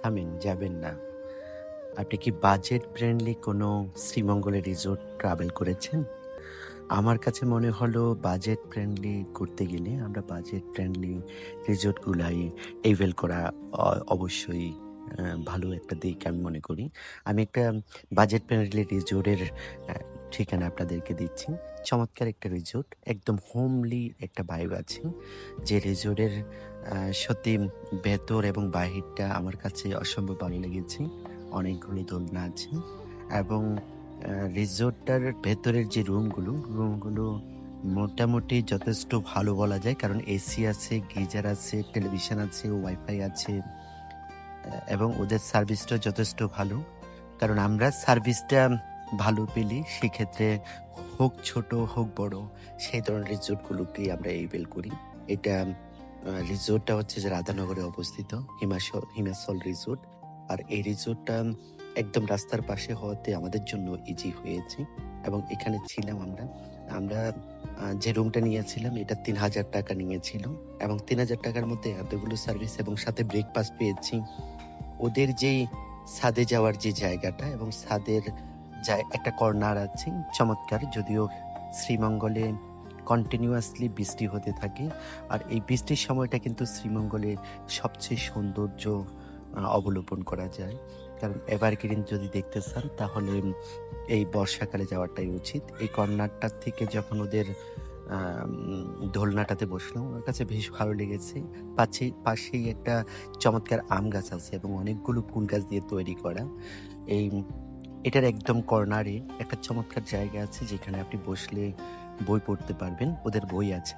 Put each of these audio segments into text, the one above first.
থামেন, যাবেন না। আপনি কি বাজেট ফ্রেন্ডলি কোনো শ্রীমঙ্গলে রিসোর্ট ট্রাভেল করেছেন? আমার কাছে মনে হলো বাজেট ফ্রেন্ডলি করতে গেলে আমরা বাজেট ফ্রেন্ডলি রিসোর্টগুলাই এভেল করা অবশ্যই ভালো একটা দিক আমি মনে করি। আমি একটা বাজেট ফ্রেন্ডলি রিসোর্টের ঠিকানা আপনাদেরকে দিচ্ছি। চমৎকার একটা রিসোর্ট, একদম হোমলি একটা ভাইব আছে। যে রিসোর্টের সত্যি ভেতর এবং বাহিরটা আমার কাছে অসম্ভব ভালো লেগেছে। অনেকগুলো দোলনা আছে এবং রিসোর্টটার ভেতরের যে রুমগুলো মোটামুটি যথেষ্ট ভালো বলা যায়। কারণ এসি আছে, গিজার আছে, টেলিভিশন আছে, ওয়াইফাই আছে এবং ওদের সার্ভিসটাও যথেষ্ট ভালো। কারণ আমরা সার্ভিসটা ভালো পেলে সেক্ষেত্রে হোক ছোট, হোক বড়, সেই ধরনের রিসোর্টগুলোকেই আমরা এভেল করি। এটা রিসোর্টটা হচ্ছে যে রাধানগরে অবস্থিত হিমাচল রিসোর্ট। আর এই রিসোর্টটা একদম রাস্তার পাশে হওয়াতে আমাদের জন্য ইজি হয়েছে এবং এখানে ছিলাম আমরা। আমরা যে রুমটা নিয়েছিলাম এটা ৳৩,০০০ নিয়েছিল এবং ৳৩,০০০ র মধ্যে এতগুলো সার্ভিস এবং সাথে ব্রেকফাস্ট পেয়েছি। ওদের যেই ছাদে যাওয়ার যে জায়গাটা এবং ছাদের একটা কর্নার আছে চমৎকার। যদিও শ্রীমঙ্গলে কন্টিনিউয়াসলি বৃষ্টি হতে থাকে। আর এই বৃষ্টির সময়টা কিন্তু শ্রীমঙ্গলে সবচেয়ে সৌন্দর্য অবলোকন করা যায়। কারণ এভারগ্রিন যদি দেখতে চান তাহলে এই বর্ষাকালে যাওয়াটাই উচিত। এই কর্নারটার থেকে যখন ওদের দোলনাটাতে বসলাম, আমার কাছে বেশ ভালো লেগেছে। পাশেই একটা চমৎকার আম গাছ আছে এবং অনেকগুলো কুল গাছ দিয়ে তৈরি করা। এই এটার একদম কর্নারে একটা চমৎকার জায়গা আছে যেখানে আপনি বসলে বই পড়তে পারবেন। ওদের বই আছে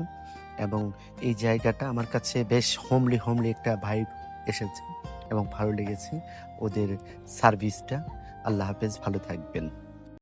এবং এই জায়গাটা আমার কাছে বেশ হোমলি একটা ভাইব এসেছে এবং ভালো লেগেছে ওদের সার্ভিসটা। আল্লাহ হাফেজ, ভালো থাকবেন।